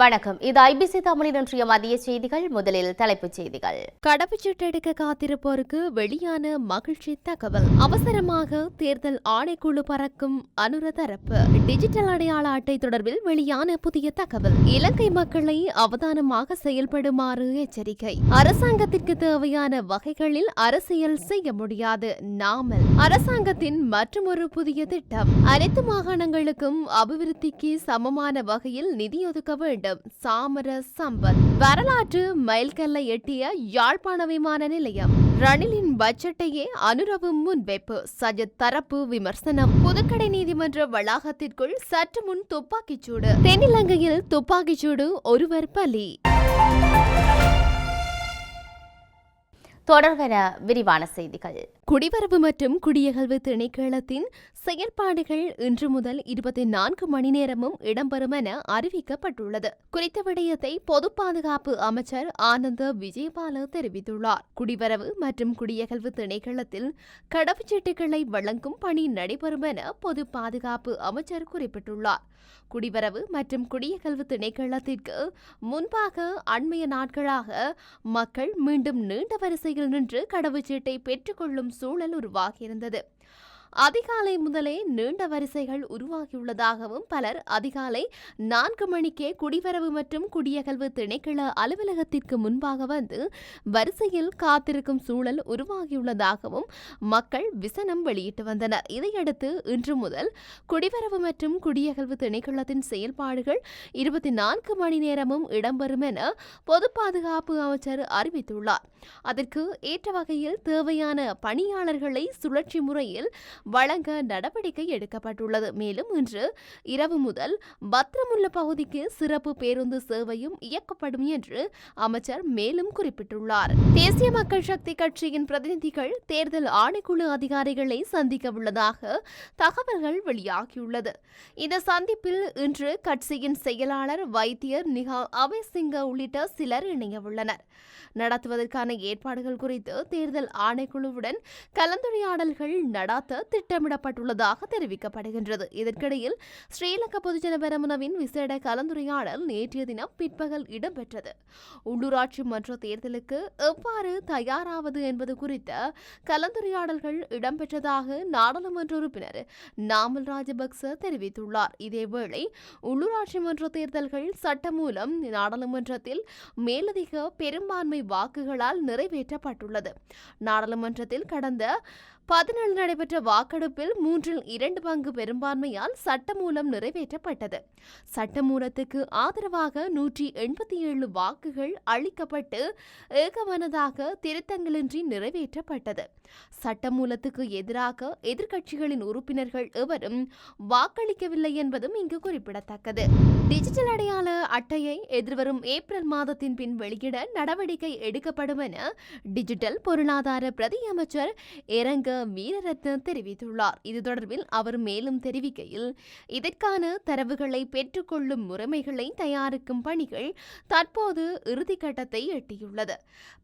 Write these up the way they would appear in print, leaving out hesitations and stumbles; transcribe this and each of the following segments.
வணக்கம். இது ஐபிசி தமிழின் இன்றைய மதிய செய்திகள். முதலில் தலைப்புச் செய்திகள். கடவுச்சீட்டு எடுக்க காத்திருப்போருக்கு வெளியான மகிழ்ச்சி தகவல். அவசரமாக தேர்தல் ஆணைக்குழு பறக்கும் அனுர தரப்பு. டிஜிட்டல் அடையாள அட்டை தொடர்பில் வெளியான புதிய தகவல். இலங்கை மக்களை அவதானமாக செயல்படுமாறு எச்சரிக்கை. அரசாங்கத்திற்கு தேவையான வகைகளில் அரசியல் செய்ய முடியாது. நாமல் அரசாங்கத்தின் மற்றொரு புதிய திட்டம். அனைத்து மாகாணங்களுக்கும் அபிவிருத்திக்கு சமமான வகையில் நிதி ஒதுக்க வேண்டும். சாமர சம்பத். வரலாற்று மைல்கல்லை எட்டிய யாழ்ப்பாண விமான நிலையம். ரணிலின் பட்ஜெட்டையே அனுரவும் முன்வைப்பு. சஜித் தரப்பு விமர்சனம். புதுக்கடை நீதிமன்ற வளாகத்திற்குள் சற்று முன் துப்பாக்கிச்சூடு. தென்னிலங்கையில் துப்பாக்கிச்சூடு, ஒருவர் பலி. தொடர்வன விரிவான செய்திகள். குடிவரவு மற்றும் குடியகல்வு திணைக்களத்தின் செயல்பாடுகள் இன்று முதல் 24 மணி நேரமும் இடம்பெறும் என அறிவிக்கப்பட்டுள்ளது. குறித்த விடயத்தை பொது பாதுகாப்பு அமைச்சர் ஆனந்த விஜயபால தெரிவித்துள்ளார். குடிவரவு மற்றும் குடியகல்வு திணைக்களத்தில் கடவுச்சீட்டுகளை வழங்கும் பணி நடைபெறும் என பொது பாதுகாப்பு அமைச்சர் குறிப்பிட்டுள்ளார். குடிவரவு மற்றும் குடியகல்வு திணைக்களத்திற்கு முன்பாக அண்மைய நாட்களாக மக்கள் மீண்டும் நீண்ட வரிசையில் நின்று கடவுச்சீட்டை பெற்றுக்கொள்ளும் சூழல் உருவாகியிருந்தது. அதிகாலை முதலே நீண்ட வரிசைகள் உருவாகியுள்ளதாகவும் பலர் அதிகாலை 4 மணிக்கே குடிவரவு மற்றும் குடியகல்வு திணைக்கள அலுவலகத்திற்கு முன்பாக வந்து வரிசையில் காத்திருக்கும் சூழல் உருவாகியுள்ளதாகவும் மக்கள் விசனம் வெளியிட்டு வந்தனர். இதையடுத்து இன்று முதல் குடிவரவு மற்றும் குடியகல்வு திணைக்களத்தின் செயல்பாடுகள் 24 மணி நேரமும் இடம்பெறும் என பொது பாதுகாப்பு அமைச்சர் அறிவித்துள்ளார். அதற்கு ஏற்ற வகையில் தேவையான பணியாளர்களை சுழற்சி முறையில் வழங்க நடவடிக்கை எடுக்கப்பட்டுள்ளது. மேலும் இன்று இரவு முதல் பத்திரமுள்ள பகுதிக்கு சிறப்பு பேருந்து சேவையும் இயக்கப்படும் என்று அமைச்சர் மேலும் குறிப்பிட்டுள்ளார். தேசிய மக்கள் சக்தி கட்சியின் பிரதிநிதிகள் தேர்தல் ஆணைக்குழு அதிகாரிகளை சந்திக்க உள்ளதாக தகவல்கள் வெளியாகியுள்ளது. இந்த சந்திப்பில் இன்று கட்சியின் செயலாளர் வைத்தியர் நிஹால் அபேசிங்க உள்ளிட்ட சிலர் இணைய உள்ளனர். நடத்துவதற்கான ஏற்பாடுகள் குறித்து தேர்தல் ஆணைக்குழுவுடன் கலந்துரையாடல்கள் நடாத்த திட்டமிடப்பட்டுள்ளதாக தெரிவிக்கப்படுகின்றது. இதற்கிடையில் ஸ்ரீலங்கா பொதுஜன பெரமுனவின் விசேட கலந்துரையாடல் நேற்றைய தினம் பிற்பகல் இடம்பெற்றது. உள்ளூராட்சி மன்ற தேர்தலுக்கு எவ்வாறு தயாராவது என்பது குறித்த கலந்துரையாடல்கள் இடம்பெற்றதாக நாடாளுமன்ற உறுப்பினர் நாமல் ராஜபக்ச தெரிவித்துள்ளார். இதேவேளை உள்ளூராட்சி மன்ற தேர்தல்கள் சட்டம் மூலம் நாடாளுமன்றத்தில் மேலதிக பெரும்பான்மை வாக்குகளால் நிறைவேற்றப்பட்டுள்ளது. நாடாளுமன்றத்தில் கடந்த 17 நடைபெற்ற வாக்கெடுப்பில் 3/2 பங்கு பெரும்பான்மையால் சட்டமூலம் நிறைவேற்றப்பட்டது. சட்டமூலத்துக்கு ஆதரவாக 187 வாக்குகள் அளிக்கப்பட்டு ஏகமனதாக திருத்தங்களின்றி நிறைவேற்றப்பட்டது. சட்டமூலத்துக்கு எதிராக எதிர்க்கட்சிகளின் உறுப்பினர்கள் எவரும் வாக்களிக்கவில்லை என்பதும் இங்கு குறிப்பிடத்தக்கது. டிஜிட்டல் அடையாள அட்டையை எதிர்வரும் ஏப்ரல் மாதத்தின் பின் வெளியிட நடவடிக்கை எடுக்கப்படும் என டிஜிட்டல் பொருளாதார பிரதி அமைச்சர் இரங்க வீரரத்ன தெரிவித்துள்ளார். இது தொடர்பில் அவர் மேலும் தெரிவிக்கையில், இதற்கான தரவுகளை பெற்றுக்கொள்ளும் முறைமைகளை தயாரிக்கும் பணிகள் தற்போது இறுதிக்கட்டத்தை எட்டியுள்ளது.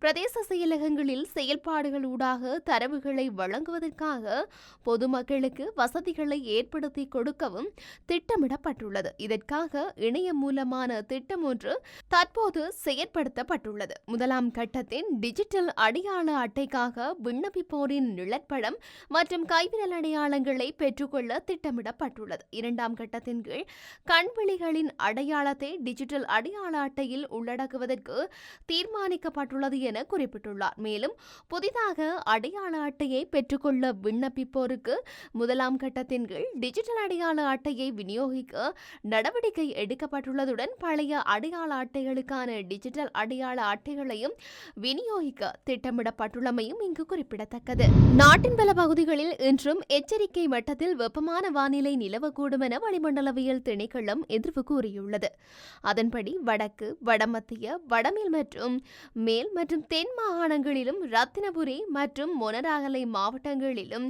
பிரதேச செயலகங்களில் செயல்பாடுகள் ஊடாக தரவுகளை வழங்குவதற்காக பொதுமக்களுக்கு வசதிகளை ஏற்படுத்தி கொடுக்கவும் திட்டமிடப்பட்டுள்ளது. இதற்காக இணையம் மூலமான திட்டம் ஒன்று தற்போது செயற்படுத்தப்பட்டுள்ளது. முதலாம் கட்டத்தின் டிஜிட்டல் அடையாள அட்டைக்காக விண்ணப்பிப்போரின் நிழற்படம் மற்றும் கைவிரல் அடையாளங்களை பெற்றுக்கொள்ள திட்டமிடப்பட்டுள்ளது. இரண்டாம் கட்டத்தின் கீழ் கண்விழிகளின் அடையாளத்தை டிஜிட்டல் அடையாள அட்டையில் உள்ளடக்குவதற்கு தீர்மானிக்கப்பட்டுள்ளது என குறிப்பிட்டுள்ளார். மேலும் புதிதாக அடையாள அட்டையை பெற்றுக்கொள்ள விண்ணப்பிப்போருக்கு முதலாம் கட்டத்தின் கீழ் டிஜிட்டல் அடையாள அட்டையை விநியோகிக்க நடவடிக்கை எடுக்கப்பட்டுள்ளதுடன் பழைய அடையாள அட்டைகளுக்கான டிஜிட்டல் அடையாள அட்டைகளையும் விநியோகிக்க திட்டமிடப்பட்டுள்ளமையும் இங்கு குறிப்பிடத்தக்கது. நாட்டின் பல பகுதிகளில் இன்றும் எச்சரிக்கை மட்டத்தில் வெப்பமான வானிலை நிலவக்கூடும் என வளிமண்டலவியல் திணைக்களம் எதிர்வு கூறியுள்ளது. அதன்படி வடக்கு, வடமத்திய, வடமேல் மற்றும் மேல் மற்றும் தென் மாகாணங்களிலும் ரத்தினபுரி மற்றும் மொனராகலை மாவட்டங்களிலும்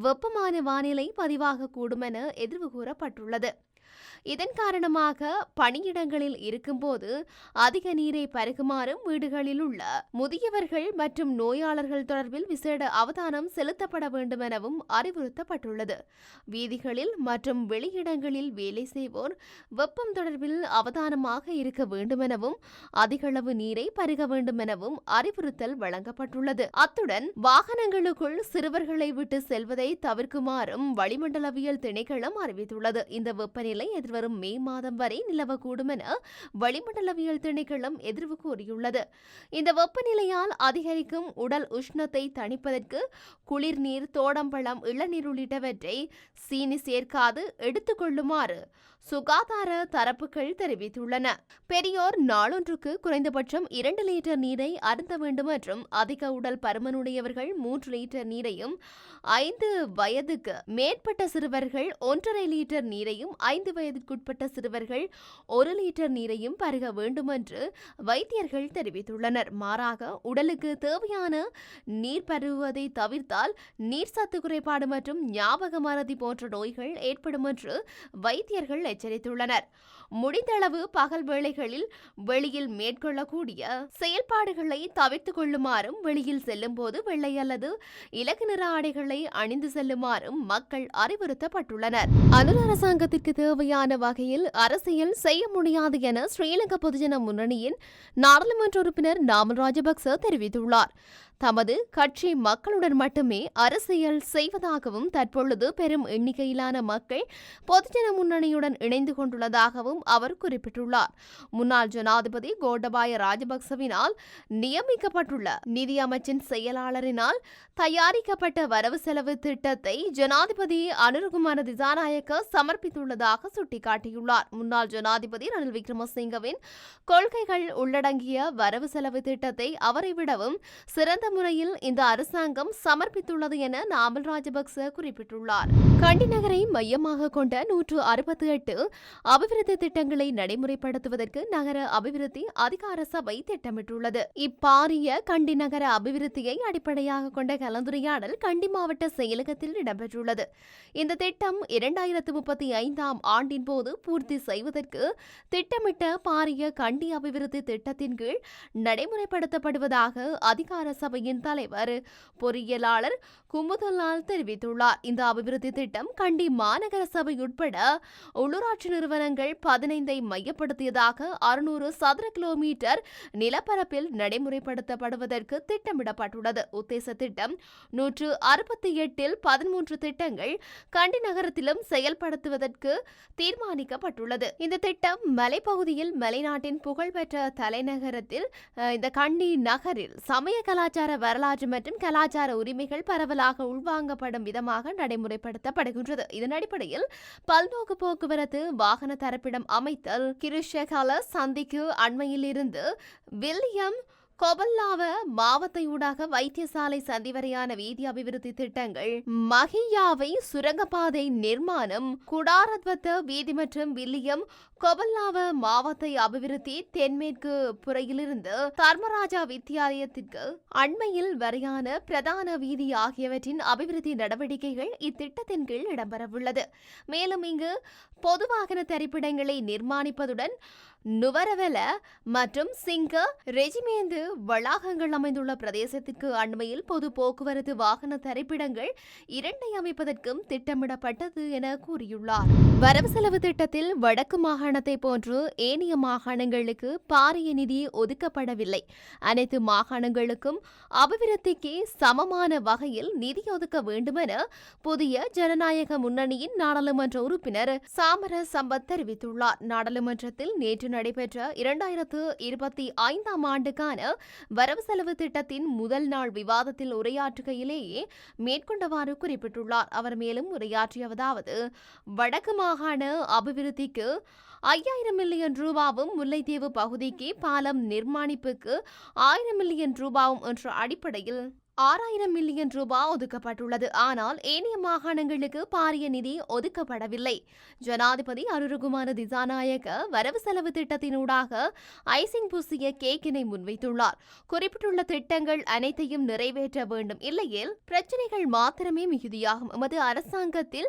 வெப்பமான வானிலை பதிவாகக்கூடும் என எதிர்வு கூறப்பட்டுள்ளது. இதன் காரணமாக பணியிடங்களில் இருக்கும்போது அதிக நீரை பருகுமாறும் வீடுகளில் உள்ள முதியவர்கள் மற்றும் நோயாளர்கள் தொடர்பில் விசேட அவதானம் செலுத்தப்பட வேண்டும் எனவும் அறிவுறுத்தப்பட்டுள்ளது. வீதிகளில் மற்றும் வெளியிடங்களில் வேலை செய்வோர் வெப்பம் தொடர்பில் அவதானமாக இருக்க வேண்டும் எனவும் அதிகளவு நீரை பருக வேண்டும் எனவும் அறிவுறுத்தல் வழங்கப்பட்டுள்ளது. அத்துடன் வாகனங்களுக்குள் சிறுவர்களை விட்டு செல்வதை தவிர்க்குமாறும் வளிமண்டலவியல் திணைக்களம் அறிவித்துள்ளது. இந்த வெப்பநிலை எதிர்வரும் மே மாதம் வரை நிலவக்கூடும் என வளிமண்டலவியல் திணைக்களம் எதிர்வு கூறியுள்ளது. இந்த வெப்பநிலையால் அதிகரிக்கும் உடல் உஷ்ணத்தை தணிப்பதற்கு குளிர்நீர், தோடம்பழம், இளநீர் உள்ளிட்டவற்றை சீனி சேர்க்காது எடுத்துக் கொள்ளுமாறு சுகாதார தரப்புகள் தெரிவித்துள்ளன. பெரியோர் நாளொன்றுக்கு குறைந்தபட்சம் 2 லிட்டர் நீரை அருந்த வேண்டும் மற்றும் அதிக உடல் பருமனுடையவர்கள் 3 லிட்டர் நீரையும், 5 வயதுக்கு மேற்பட்ட சிறுவர்கள் 1,5 லிட்டர் நீரையும், 5 வயதுக்குட்பட்ட சிறுவர்கள் 1 லிட்டர் நீரையும் பருக வேண்டும் என்று வைத்தியர்கள் தெரிவித்துள்ளனர். மாறாக உடலுக்கு தேவையான நீர் பருகுவதை தவிர்த்தால் நீர்சத்து குறைபாடு மற்றும் ஞாபக மறதி போன்ற நோய்கள் ஏற்படும் என்று வைத்தியர்கள் எச்சரித்துள்ளனர். முடிந்தளவு பகல் வேளைகளில் வெளியில் மேற்கொள்ளக்கூடிய செயல்பாடுகளை தவிர்த்துக் கொள்ளுமாறும், வெளியில் செல்லும் போது வெள்ளை அல்லது இலக்கு நிற ஆடைகளை அணிந்து செல்லுமாறும் மக்கள் அறிவுறுத்தப்பட்டுள்ளனர். அனுர அரசாங்கத்திற்கு தேவையான வகையில் அரசியல் செய்ய முடியாது என ஸ்ரீலங்கா பொதுஜன முன்னணியின் நாடாளுமன்ற உறுப்பினர் நாமல் ராஜபக்ச தெரிவித்துள்ளார். தமது கட்சி மக்களுடன் மட்டுமே அரசியல் செய்வதாகவும் தற்பொழுது பெரும் எண்ணிக்கையிலான மக்கள் பொதுஜன முன்னணியுடன் இணைந்து கொண்டுள்ளதாகவும் அவர் குறிப்பிட்டுள்ளார். முன்னாள் ஜனாதிபதி கோட்டபாய ராஜபக்சவினால் நியமிக்கப்பட்டுள்ள நிதி அமைச்சின் செயலாளரினால் தயாரிக்கப்பட்ட வரவு செலவு திட்டத்தை ஜனாதிபதி அனுரகுமார திசாநாயக்க சமர்ப்பித்துள்ளதாக சுட்டிக்காட்டியுள்ளார். முன்னாள் ஜனாதிபதி ரணில் விக்ரமசிங்கவின் கொள்கைகள் உள்ளடங்கிய வரவு செலவு திட்டத்தை அவரை விடவும் சிறந்த முறையில் இந்த அரசாங்கம் சமர்ப்பித்துள்ளது என நாமல் ராஜபக்ச குறிப்பிட்டுள்ளார். கண்டி நகரை மையமாக கொண்ட 168 அபிவிருத்தி திட்டங்களை நடைமுறைப்படுத்துவதற்கு நகர அபிவிருத்தி அதிகார சபை திட்டமிட்டுள்ளது. இப்பாரிய கண்டி நகர அபிவிருத்தியை அடிப்படையாக கொண்ட கலந்துரையாடல் கண்டி மாவட்ட செயலகத்தில் இடம்பெற்றுள்ளது. இந்த திட்டம் 2035ஆம் ஆண்டின் போது பூர்த்தி செய்வதற்கு திட்டமிட்ட பாரிய கண்டி அபிவிருத்தி திட்டத்தின் கீழ் நடைமுறைப்படுத்தப்படுவதாக அதிகார சபையின் தலைவர் பொறியியலாளர் குமுதலால் தெரிவித்துள்ளார். இந்த அபிவிருத்தி திட்டம் கண்டி மாநகர சபை உட்பட உள்ளூராட்சி நிறுவனங்கள் 15ஐ மையப்படுத்தியதாக 600 சதுர கிலோமீட்டர் நிலப்பரப்பில் நடைமுறைப்படுத்தப்படுவதற்கு திட்டமிடப்பட்டுள்ளது. உத்தேச திட்டம் 168இல் 13 திட்டங்கள் கண்டி நகரத்திலும் செயல்படுத்துவதற்கு தீர்மானிக்கப்பட்டுள்ளது. இந்த திட்டம் மலைப்பகுதியில் மலைநாட்டின் புகழ்பெற்ற தலைநகரத்தில் இந்த கண்டி நகரில் சமய கலாச்சார வரலாற்று மற்றும் கலாச்சார உரிமைகள் பரவலாக உள்வாங்கப்படும் விதமாக நடைமுறைப்படுத்தப்படுகின்றது. இதன் அடிப்படையில் பல்நோக்கு போக்குவரத்து வாகன தரப்பிடம் அமைத்தல், கிருஷகால சந்திக்கு அண்மையில் இருந்து வில்லியம் கொபல்லாவ மாவத்தையூடாக வைத்தியசாலை சந்தி வரையான வீதி அபிவிருத்தி திட்டங்கள், மகியாவை சுரங்கப்பாதை நிர்மாணம், குடாரத்வத்த வீதி மற்றும் வில்லியம் கொபல்லாவ மாவத்தை அபிவிருத்தி, தென்மேற்கு புறையிலிருந்து தர்மராஜா வித்தியாலயத்திற்கு அண்மையில் வரையான பிரதான வீதி ஆகியவற்றின் அபிவிருத்தி நடவடிக்கைகள் இத்திட்டத்தின் கீழ் இடம்பெறவுள்ளது. மேலும் இங்கு பொது வாகன தரிப்பிடங்களை நிர்மாணிப்பதுடன் நுவரவெல மற்றும் சிங்க ரெஜிமேந்து வளாகங்கள் அமைந்துள்ள பிரதேசத்திற்கு அண்மையில் பொது போக்குவரத்து வாகன தரிப்பிடங்கள் 2 அமைப்பதற்கும் திட்டமிடப்பட்டது என கூறியுள்ளார். வரவு செலவு திட்டத்தில் வடக்கு மாகாணத்தை போன்று ஏனைய மாகாணங்களுக்கு பாரிய நிதி ஒதுக்கப்படவில்லை. அனைத்து மாகாணங்களுக்கும் அபிவிருத்திக்கு சமமான வகையில் நிதி ஒதுக்க வேண்டுமென புதிய ஜனநாயக முன்னணியின் நாடாளுமன்ற உறுப்பினர் சாமர சம்பத் தெரிவித்துள்ளார். நாடாளுமன்றத்தில் நேற்று நடைபெற்ற 2025ஆம் ஆண்டுக்கான வரவு செலவு திட்டத்தின் முதல் நாள் விவாதத்தில் உரையாற்றுகையிலேயே மேற்கொண்டவாறு குறிப்பிட்டுள்ளார். அவர் மேலும் உரையாற்றியதாவது, வடக்கு மாகாண அபிவிருத்திக்கு 5000 மில்லியன் ரூபாவும், முல்லைத்தீவு பகுதிக்கு பாலம் நிர்மாணிப்புக்கு 1000 மில்லியன் ரூபாவும் என்ற அடிப்படையில் 6,000 மில்லியன் ரூபாய் ஒதுக்கப்பட்டுள்ளது. ஆனால் ஏனைய மாகாணங்களுக்கு பாரிய நிதி ஒதுக்கப்படவில்லை. ஜனாதிபதி அனுரகுமார திசாநாயக்க வரவு செலவு திட்டத்தினூடாக ஐசிங் பூசிய கேக்கினை முன்வைத்துள்ளார். குறிப்பிட்டுள்ள திட்டங்கள் அனைத்தையும் நிறைவேற்ற வேண்டும், இல்லையேல் பிரச்சினைகள் மாத்திரமே மிகுதியாகும். எமது அரசாங்கத்தில்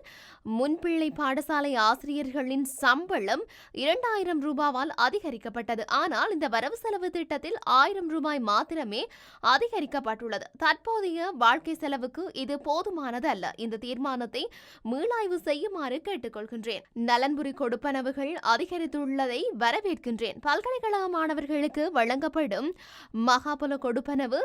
முன்பிள்ளை பாடசாலை ஆசிரியர்களின் சம்பளம் 2,000 ரூபாவால் அதிகரிக்கப்பட்டது. ஆனால் இந்த வரவு செலவு திட்டத்தில் 1,000 ரூபாய் மாத்திரமே அதிகரிக்கப்பட்டுள்ளது. தற்போதைய வாழ்க்கை செலவுக்கு இது போதுமானது அல்ல. இந்த தீர்மானத்தை மீளாய்வு செய்யுமாறு கேட்டுக்கொள்கின்றேன். நலன்புரி கொடுப்பனவுகள் அதிகரித்துள்ளதை வரவேற்கின்றேன். பல்கலைக்கழக மாணவர்களுக்கு வழங்கப்படும் மகாபல கொடுப்பனவு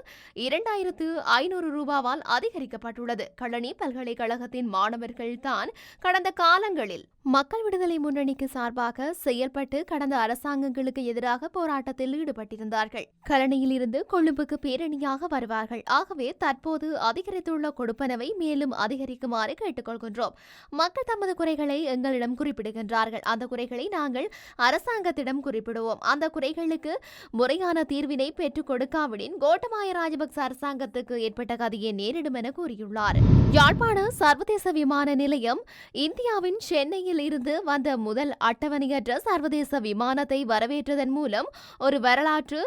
2,500 ரூபாவால் அதிகரிக்கப்பட்டுள்ளது. களனி பல்கலைக்கழகத்தின் மாணவர்கள் தான் கடந்த காலங்களில் மக்கள் விடுதலை முன்னணிக்கு சார்பாக செயல்பட்டு கடந்த அரசாங்கங்களுக்கு எதிராக போராட்டத்தில் ஈடுபட்டிருந்தார்கள். களனியில் இருந்து கொழும்புக்கு பேரணியாக வருவார்கள். ஆகவே தற்போது அதிகரித்துள்ள கொடுப்பனவை மேலும் அதிகரிக்குமாறு கேட்டுக்கொள்கின்றோம். மக்கள் தமது குறைகளை எங்களிடம் குறிப்பிடுகின்றார்கள். அந்த குறைகளை நாங்கள் அரசாங்கத்திடம் குறிப்பிடுவோம். அந்த குறைகளுக்கு முறையான தீர்வினை பெற்றுக் கொடுக்காவிடின் கோட்டபாய ராஜபக்ச அரசாங்கத்துக்கு ஏற்பட்ட கதியை நேரிடும் என கூறியுள்ளார். யாழ்ப்பாண சர்வதேச விமான நிலையம் இந்தியாவின் சென்னையில் இருந்து வந்த முதல் அட்டவணையற்ற சர்வதேச விமானத்தை வரவேற்றதன் மூலம் ஒரு வரலாற்று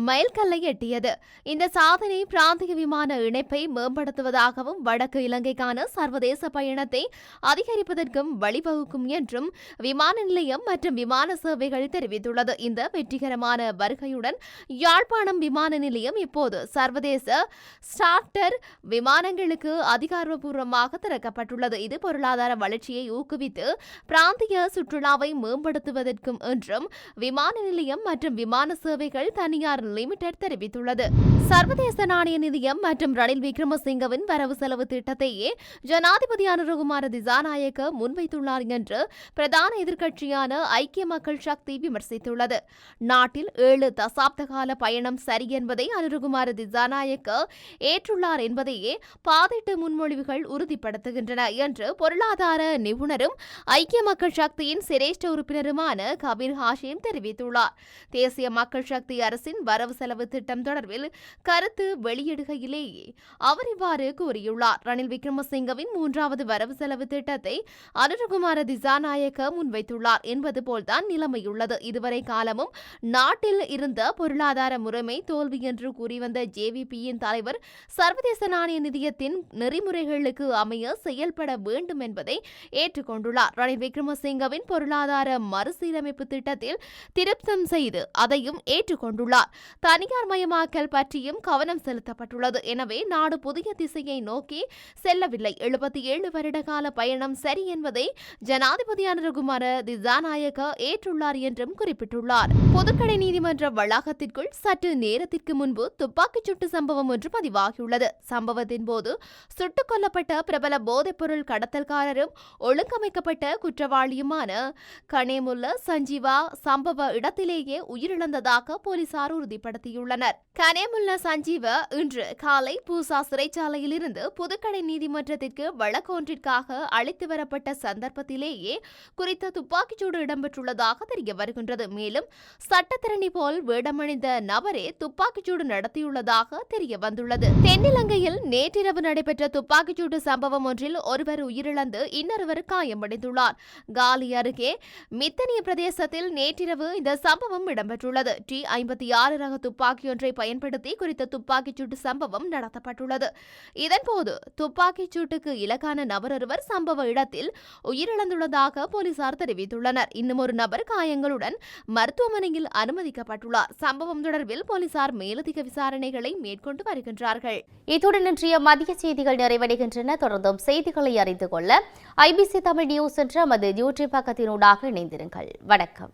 மைல்கல்லை எட்டியது. இந்த சாதனை பிராந்திய விமான இணைப்பை மேம்படுத்துவதாகவும் வடக்கு இலங்கைக்கான சர்வதேச பயணத்தை அதிகரிப்பதற்கும் வழிவகுக்கும் என்றும் விமான நிலையம் மற்றும் விமான சேவைகள் தெரிவித்துள்ளது. இந்த வெற்றிகரமான வருகையுடன் யாழ்ப்பாணம் விமான நிலையம் இப்போது சர்வதேச சார்ட்டர் விமானங்களுக்கு அதிகாரப்பூர்வமாக திறக்கப்பட்டுள்ளது. இது பொருளாதார வளர்ச்சியை ஊக்குவித்து பிராந்திய சுற்றுலாவை மேம்படுத்துவதற்கும் என்றும் விமான நிலையம் மற்றும் விமான சேவைகள் தனியார் லிமிடெட் தெரிவித்துள்ளது. சர்வதேச நாணய நிதியம் மற்றும் ரணில் விக்ரமசிங்கவின் வரவு செலவு திட்டத்தையே ஜனாதிபதி அனுரகுமார திசாநாயக்க முன்வைத்துள்ளார் என்று பிரதான எதிர்க்கட்சியான ஐக்கிய மக்கள் சக்தி விமர்சித்துள்ளது. நாட்டில் 7 தசாப்த கால பயணம் சரி என்பதை அனுரகுமார திசாநாயக்க ஏற்றுள்ளார் என்பதையே பாதிட்டு முன்மொழிவுகள் உறுதிப்படுத்துகின்றன என்று பொருளாதார நிபுணரும் ஐக்கிய மக்கள் சக்தியின் சிரேஷ்ட உறுப்பினருமான கபீர் ஹாஷிம் தெரிவித்துள்ளார். தேசிய மக்கள் சக்தி அரசின் வரவு செலவு திட்டம் தொடர்பில் கருத்து வெளியிடுகையிலேயே அவர் இவ்வாறு கூறியுள்ளார். ரணில் விக்ரமசிங்கவின் 3வது வரவு செலவு திட்டத்தை அனுரகுமார திசாநாயக்க முன்வைத்துள்ளார் என்பது போல்தான் நிலைமையுள்ளது. இதுவரை காலமும் நாட்டில் இருந்த பொருளாதார முறைமை தோல்வி என்று கூறி வந்த ஜேவிபியின் தலைவர் சர்வதேச நாணய நிதியத்தின் நெறிமுறைகளுக்கு அமைய செயல்பட வேண்டும் என்பதை ஏற்றுக்கொண்டுள்ளார். ரணில் விக்ரமசிங்கவின் பொருளாதார மறுசீரமைப்பு திட்டத்தில் திருத்தம் செய்து அதையும் ஏற்றுக்கொண்டுள்ளார். தனியார் மயமாக்கல் பற்றியும் கவனம் செலுத்தப்பட்டுள்ளது. எனவே நாடு புதிய திசையை நோக்கி செல்லவில்லை. 77 வருட கால பயணம் சரி என்பதை ஜனாதிபதி அனுரகுமார திசாநாயக்க ஏற்றுள்ளார் என்றும் குறிப்பிட்டுள்ளார். புதுக்கடை நீதிமன்ற வளாகத்திற்குள் சற்று நேரத்திற்கு முன்பு துப்பாக்கிச் சூட்டு சம்பவம் ஒன்று பதிவாகியுள்ளது. சம்பவத்தின் போது சுட்டுக் கொல்லப்பட்ட பிரபல போதைப்பொருள் கடத்தல்காரரும் ஒழுங்கமைக்கப்பட்ட குற்றவாளியுமான கனேமுல்ல சஞ்சீவா சம்பவ இடத்திலேயே உயிரிழந்ததாக போலீசார் உறுதிப்படுத்தியுள்ளனர். கனேமுல்ல சஞ்சீவ இன்று காலை பூசா சிறைச்சாலையில் இருந்து புதுக்கடை நீதிமன்றத்திற்கு வழக்கொன்றிற்காக அழைத்து வரப்பட்ட சந்தர்ப்பத்திலேயே குறித்த துப்பாக்கிச்சூடு இடம்பெற்றுள்ளதாக தெரிய வருகின்றது. மேலும் சட்டத்திரணி போல் வேடமணிந்த நபரே துப்பாக்கிச்சூடு நடத்தியுள்ளதாக தெரிய வந்துள்ளது. தென்னிலங்கையில் நேற்றிரவு நடைபெற்ற துப்பாக்கிச்சூடு சம்பவம் ஒன்றில் ஒருவர் உயிரிழந்து இன்னொருவர் காயமடைந்துள்ளார். காலி அருகே மித்தனிய பிரதேசத்தில் நேற்றிரவு இந்த சம்பவம் இடம்பெற்றுள்ளது. T56 ரக துப்பாக்கியொன்றை பயன்படுத்தி குறித்த துப்பாக்கிச்சூட்டு சம்பவம் நடத்தப்பட்டுள்ளது. இதன்போது துப்பாக்கிச் சூட்டுக்கு இலக்கான நபர் ஒருவர் சம்பவ இடத்தில் உயிரிழந்துள்ளதாக போலீசார் தெரிவித்துள்ளனர். இன்னும் ஒரு நபர் காயங்களுடன் மருத்துவமனையில் அனுமதிக்கப்பட்டுள்ளார். சம்பவம் தொடர்பில் போலீசார் மேலதிக விசாரணைகளை மேற்கொண்டு வருகின்றார்கள். இத்துடன் இன்றைய மதிய செய்திகள் நிறைவடைகின்றன. தொடர்ந்தும் செய்திகளை அறிந்து கொள்ள IBC தமிழ் நியூஸ் என்ற நமது யூடியூப் பக்கத்தினூடாக இணைந்திருங்கள். வணக்கம்.